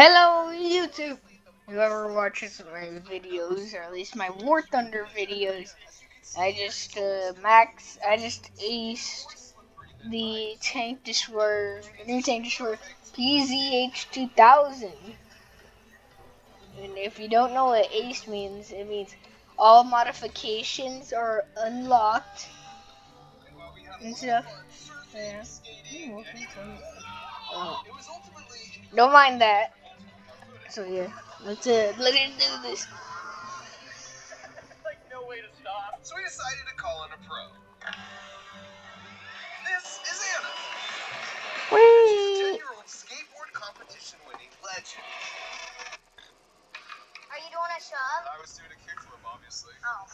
Hello, YouTube! Whoever watches my videos, or at least my War Thunder videos, I just aced the tank destroyer, the new tank destroyer, PZH-2000. And if you don't know what ace means, it means all modifications are unlocked and stuff. Yeah. Don't mind that. So yeah, let's do this. Like no way to stop. So we decided to call in a pro. This is Anna. She's a 10-year-old skateboard competition winning legend. Are you doing a shove? I was doing a kickflip, obviously. Oh.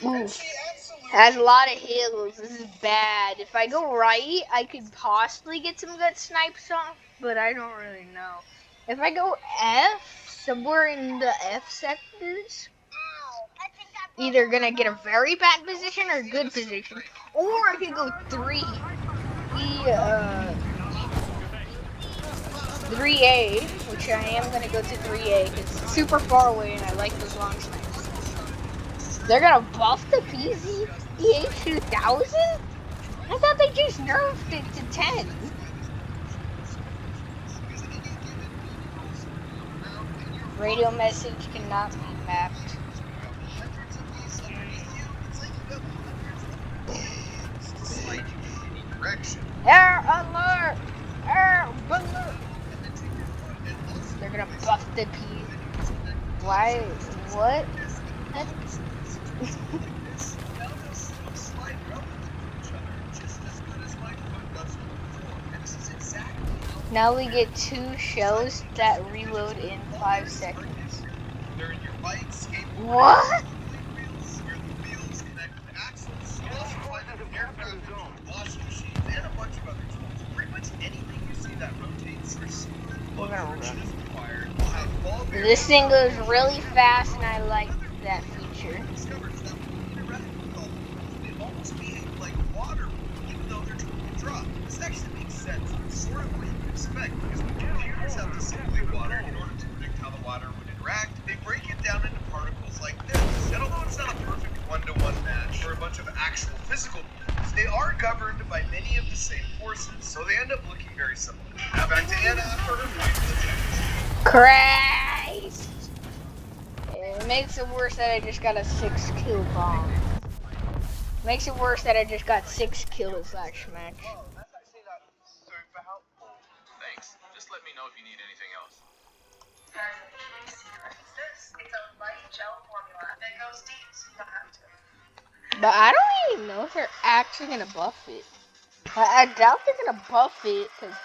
And Ooh. she absolutely Has a lot of hills. This is bad. If I go right, I could possibly get some good snipes off, but I don't really know. If I go F, somewhere in the F sectors, I think I either gonna get a very bad position or a good position, or I could go 3A, which I am gonna go to 3A because it's super far away and I like those long snipes. They're gonna buff the PZH-2000? I thought they just nerfed it to 10. Radio message cannot be mapped. Air alert! Air alert! They're gonna buff the P. Why? What? Now we get 2 shells that reload in 5 seconds. What? This thing goes really fast and I like that feature. This actually makes sense. It's sort of what you would expect, because when computers have to simulate water in order to predict how the water would interact, they break it down into particles like this. And although it's not a perfect one-to-one match for a bunch of actual physical beings, they are governed by many of the same forces, so they end up looking very similar. Now back to Anna for her point. Christ! It makes it worse that I just got a 6-kill bomb. Makes it worse that I just got 6 kills last match. That's actually not super helpful. Thanks. Just let me know if you need anything else. It's a light gel formula that goes deep, so you don't have to. But I don't even know if they're actually gonna buff it. I doubt they're gonna buff it because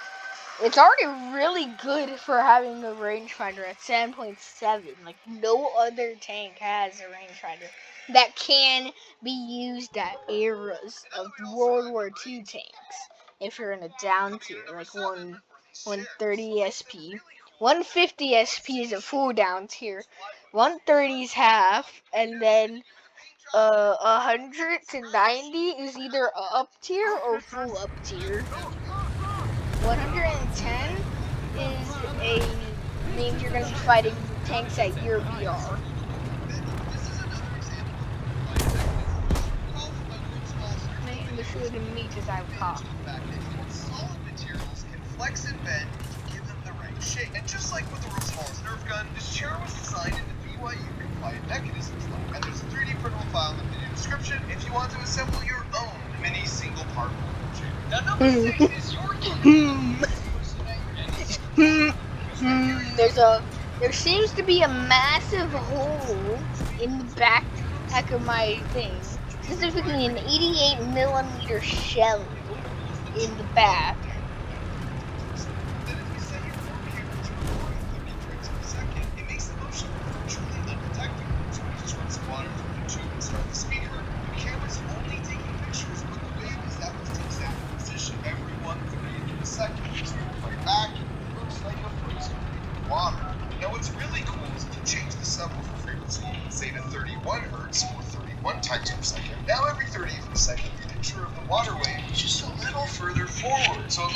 it's already really good for having a rangefinder at 7.7. Like no other tank has a rangefinder that can be used at eras of World War II tanks. If you're in a down tier, like 130 SP, 150 SP is a full down tier, 130 is half, and then 100 to 90 is either a up tier or full up tier. 110 means you're gonna be fighting tanks at your VR. Man, the shooting meat as I pop. Solid materials can flex and bend to give them the right shape. And just like with the world's smallest Nerf gun, this chair was designed into BYU compliant mechanisms. And there's a 3D printable file in the video description if you want to assemble your own mini single part chair. Now number 6 is your There seems to be a massive hole in the back of my thing. Specifically an 88mm shell in the back. It makes the motion virtually undetectable. So when you just run some water through the tube and start the speaker, the camera's only taking pictures when the wave is at this exact position every 1/30th of a second. So you play back, it looks like a frozen water. Now what's really cool is if you change the subwoofer frequency, say to 31 Hz or 31 times per second, now every 30th of a second the picture of the water wave is just a little further forward. So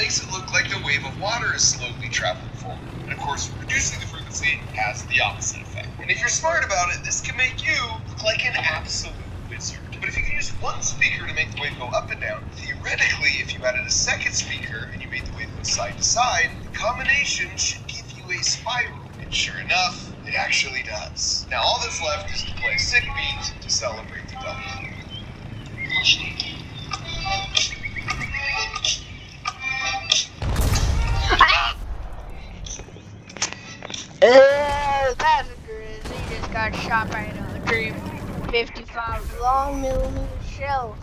wave of water is slowly traveling forward. And of course, reducing the frequency has the opposite effect. And if you're smart about it, this can make you look like an absolute wizard. But if you can use one speaker to make the wave go up and down, theoretically, if you added a second speaker and you made the wave go side to side, the combination should give you a spiral. And sure enough, it actually does. Now all that's left is to play a sick beat to celebrate the double. That's a Grizz. He just got shot by an 155 long millimeter shell.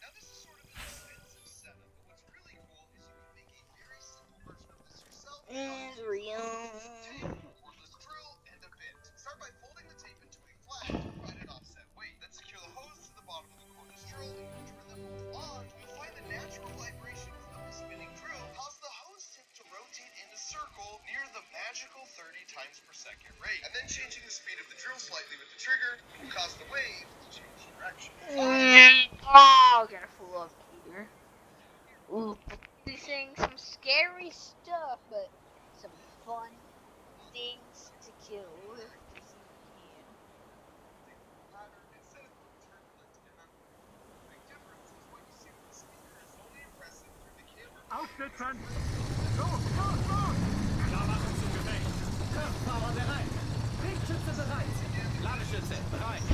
Now this is sort of an expensive setup, but what's really cool is you can make a very simple version of this yourself. Is real. Cordless drill and a bit. Start by folding the tape into a flat to provide an offset weight. Then secure the hose to the bottom of the cordless drill and turn the hose on. You'll find the natural vibrations of the spinning drill cause the hose tip to rotate in a circle near the magical 30 times per second rate. And then changing the speed of the drill slightly with the trigger will cause the wave to change direction. Oh, gonna fool up here. Ooh, he's saying some scary stuff, but some fun things to kill. Aufsitzen! Los, los, los! Klarmachen zum Gefecht! Kraftfahrer bereit! Lichtschütze bereit! Ladeschütze bereit!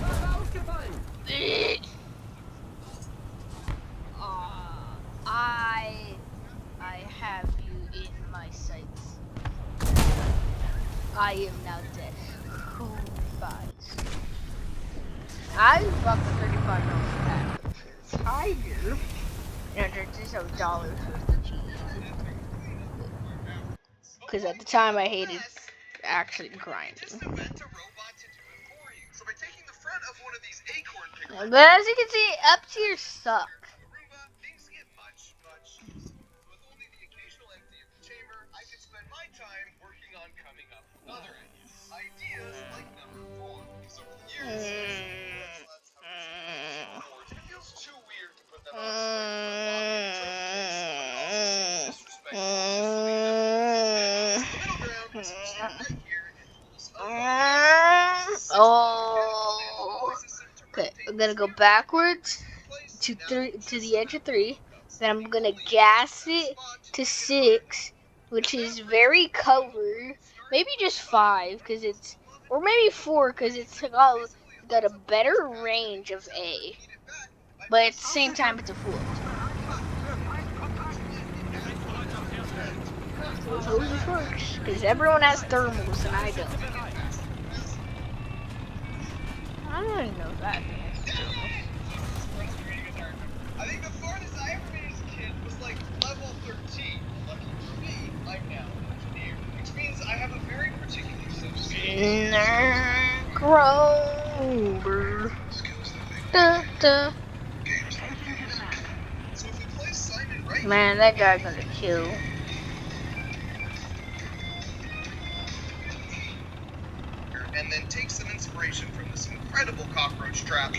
Waffe ausgefallen! I have you in my sights. I am now dead. Who buys? I bought the $35 pack of Tiger. And it's just $1 worth of cheese. Because at the time I hated actually grinding. Just invent a robot to do it for you. So by taking the front of one of these acorn pickers, But as you can see, up tiers suck. Roomba, things get much, much easier. With only the occasional empty of the chamber, I can spend my time working on coming up with other ideas. Ideas like number 4. Because over the years, it feels too weird to put them on disrespect. The middle ground is right here and Oh. Okay, I'm gonna go backwards to the edge of 3. Then I'm gonna gas it to 6, which is very covered. Maybe just 5, cause it's, or maybe 4, cause it's got a better range of A. But at the same time, it's a fool. Those works, cause everyone has thermals and I don't. I don't even know that. I think the farthest I ever made as a kid was like level 13. Lucky for me, I'm now an engineer, which means I have a very particular set of skills. Grover. Da, da. So if we place Simon right Man, that guy's gonna kill. here, and then take some inspiration from this incredible cockroach trap,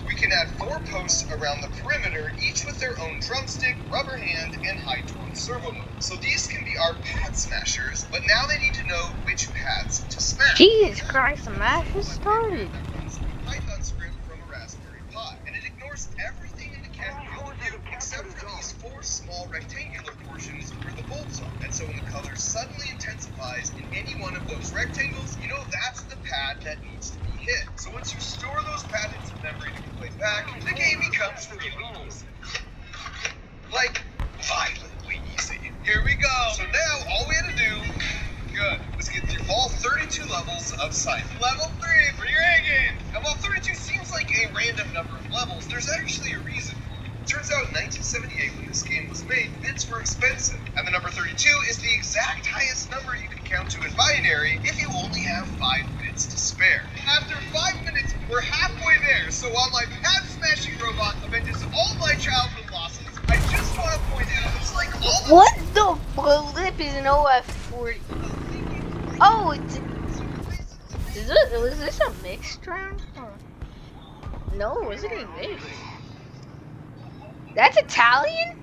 we can add 4 posts around the perimeter, each with their own drumstick, rubber hand, and high-torque servo motor. So these can be our pad smashers, but now they need to know which pads to smash. Jesus Christ, the match has started. Python script from a Raspberry Pi, and it ignores everything in the camera field of view except for these 4 small rectangular portions where the bolts are. And so when the color suddenly intensifies in any one of those rectangles, you know that's the pad that needs to be hit. So once you store those pads in memory to be played back, the game becomes really easy. Like, violently easy. Here we go. So now all we had to do, good, was get through all 32 levels of Simon. Level 3 for your A game. And while 32 seems like a random number of levels, there's actually a reason for it. Turns out in 1978, when this game was made, bits were expensive. And the number 32 is the exact highest number you can count to in binary if you only have 5 bits to spare. After 5 minutes, we're halfway there, so while my pad-smashing robot avenges all my childhood losses, I just want to point out, it's like almost... What the flip is an OF40? Oh, it's was this a mixed round? Huh. No, it wasn't even mixed. That's Italian?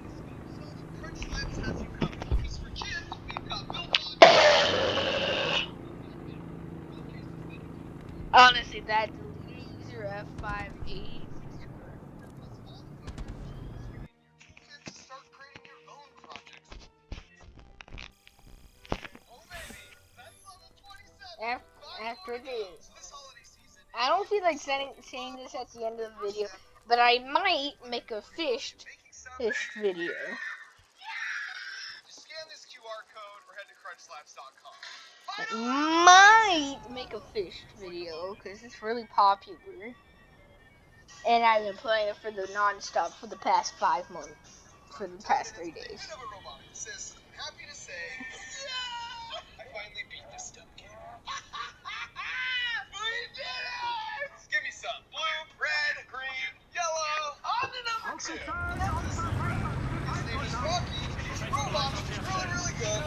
Honestly, that's loser F58. After this, I don't feel like saying this at the end of the video, but I might make a fished video. Just scan this QR code or head to crunchslabs.com. I might make a fished video because it's really popular, and I've been playing it for the non-stop for the past 5 months, for the past 3 days. Happy to say, I finally beat this dumb game. We did it! Give me some. Blue, red, green, yellow. On to number 2. His name is Rocky. He's a robot. Really good.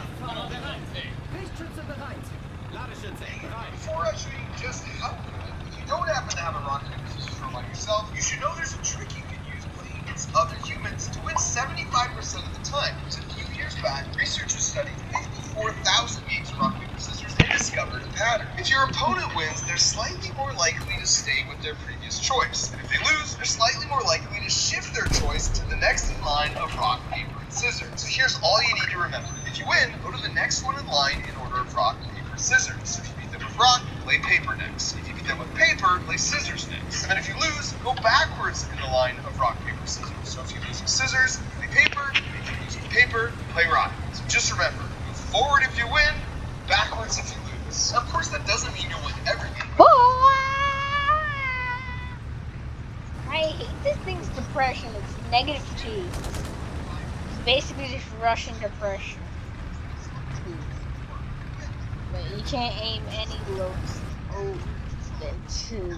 Lichtschütze bereit. Ladeschütze bereit. Before I show you just how good, if you don't happen to have a rock paper scissors robot yourself, you should know there's a trick you can use playing against other humans to win 75% of the time. Because a few years back, researchers studied 54,000 games of rock paper scissors and discovered a pattern. If your opponent wins, they're slightly more likely to stay with their previous choice. And if they lose, they're slightly more likely to shift their choice to the next in line of rock, paper, and scissors. So here's all you need to remember. If you win, go to the next one in line in order of rock, paper, scissors. So if you beat them with rock, play paper next. If you beat them with paper, play scissors next. And then if you lose, go backwards in the line of rock, paper, scissors. So if you lose with scissors, play paper. If you lose with paper, play rock. So just remember, move forward if you win, backwards if you lose. Of course, that doesn't mean you'll win every game. I hate this thing's depression. It's -2. It's basically just Russian depression. But you can't aim any lower than 2.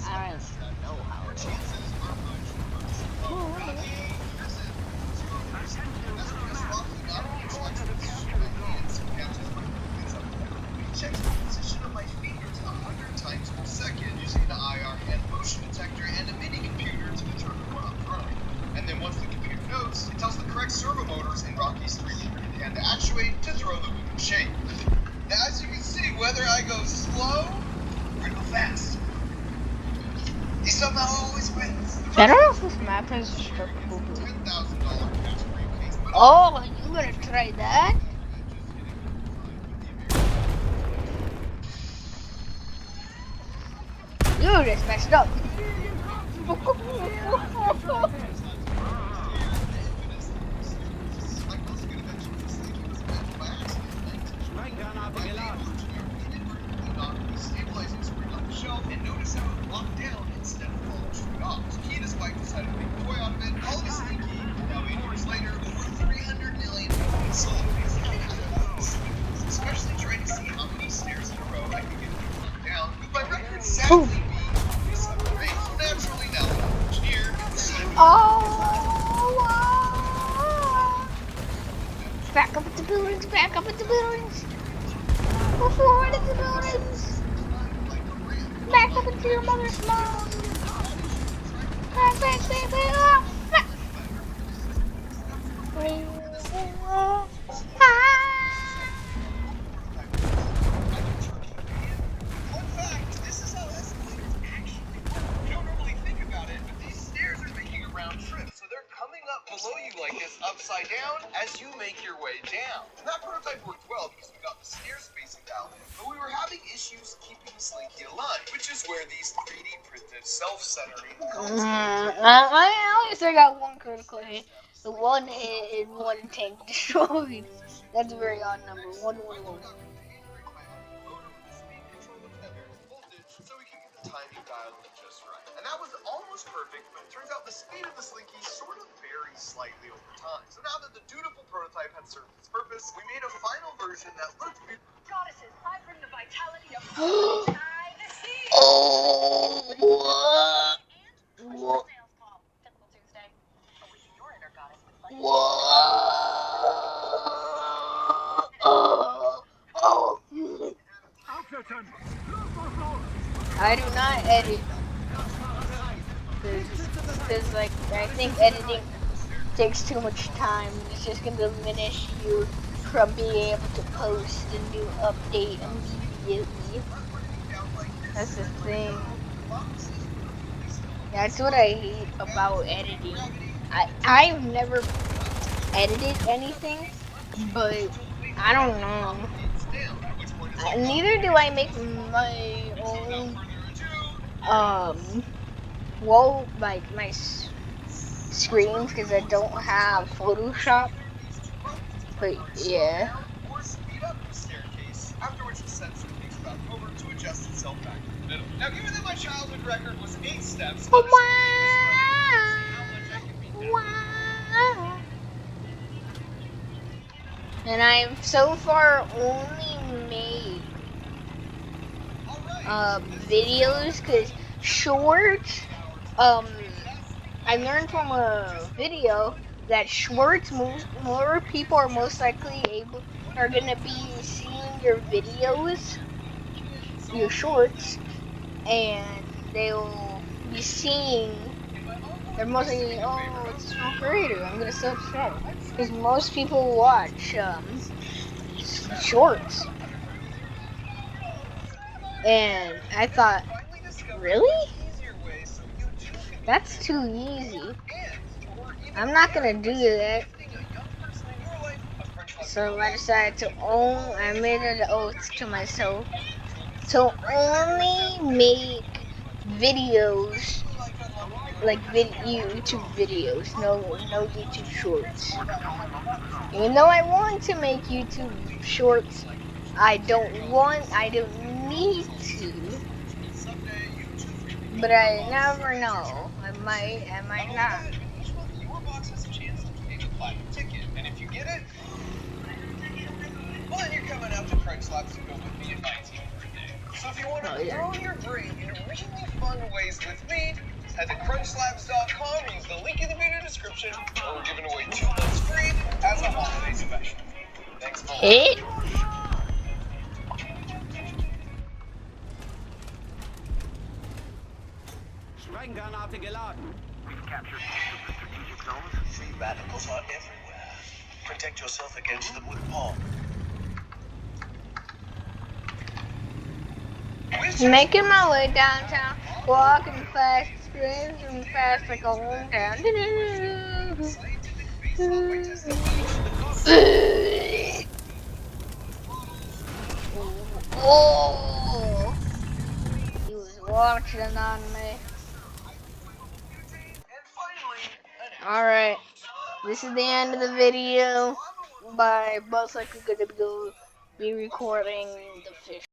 I don't know how it is. Checks the position of my fingers 100 times per second using the IR hand motion detector and a mini computer to determine what I'm throwing. And then once the computer knows, it tells the correct servo motors in Rocky's 3D printed hand to actuate to throw the wooden shape. Now as you can see, whether I go slow or go fast, he somehow always wins. I don't know if this map has destructible blue. $10,000 cash briefcase, but Oh, you gonna try that? You just messed up. Sprenggranate geladen. Stabilizing spring on the shelf, and notice how it locked down instead of falling straight off. So he and his wife decided to make a toy out of it, call it a sneaky. Now 8 years later, over 300 million have sold. Especially trying to see how many stairs in a row I can get to knock down, with my record sadly being 7 So naturally, now that I'm an engineer, Back up at the buildings, back up at the buildings. Go forward at the buildings. Back up into your mother's mouth. Back, back, back, back, back. fun fact, this is how escalators actually work. You don't normally think about it, but these stairs are making a round trip, so they're coming up below you like this, upside down, as you make your way down. And that prototype worked well because we got the stairs facing down, but we were having issues keeping Slinky alive, which is where these 3D printed self-centering comes in. I only still got one critical hit. The one hit and one tank destroyed. That's a very odd number. 111. So we can get the timing dialed in just right. And that was almost perfect Figma. It turns out the speed of the Slinky sort of varies slightly over time. So now that the dutiful prototype had served its purpose, we made a final version that looked Goddesses, I bring the vitality of the sea. Oh, what? And What? sales call. Typical Tuesday. Awaken your inner goddess with light. Oh. Aufsetzen! Los, los, los! I do not edit because like I think editing takes too much time. It's just gonna diminish you from being able to post a new update immediately. That's the thing. That's what I hate about editing. I've never edited anything, but I don't know. Neither do I make my own well, like my screens because I don't have Photoshop. But yeah. or speed up the staircase, after which the sensor takes about over to adjust itself back to the middle. Now, given that my childhood record was 8 steps, Wow. And I've so far only made videos because shorts, I learned from a video that shorts, more people are most likely are gonna be seeing your videos, your shorts, and they'll be seeing. They're most likely, oh, it's a small creator, I'm gonna subscribe, because most people watch shorts. And I thought, really? That's too easy. I'm not gonna do that. So I decided to I made an oath to myself to only make videos, like YouTube videos, no YouTube shorts. Even though I want to make YouTube shorts, I don't need to. But I never know. I might not. Your box has a chance to win a platinum ticket, and if you get it, well, then you're coming out to Craigslist to go with me at my 19th birthday. So if you want to throw your brain in really fun ways with me, head to crunchslabs.com, use the link in the video description, or we're giving away 2 months free as a holiday special. Thanks for watching. Sprenggranate geladen. Free radicals are everywhere. Protect yourself against them with Palm. Making my way downtown, walking fast, screaming fast like a hometown. Oh, he was watching on me. Alright, this is the end of the video. Bye. Most likely gonna be recording the fish.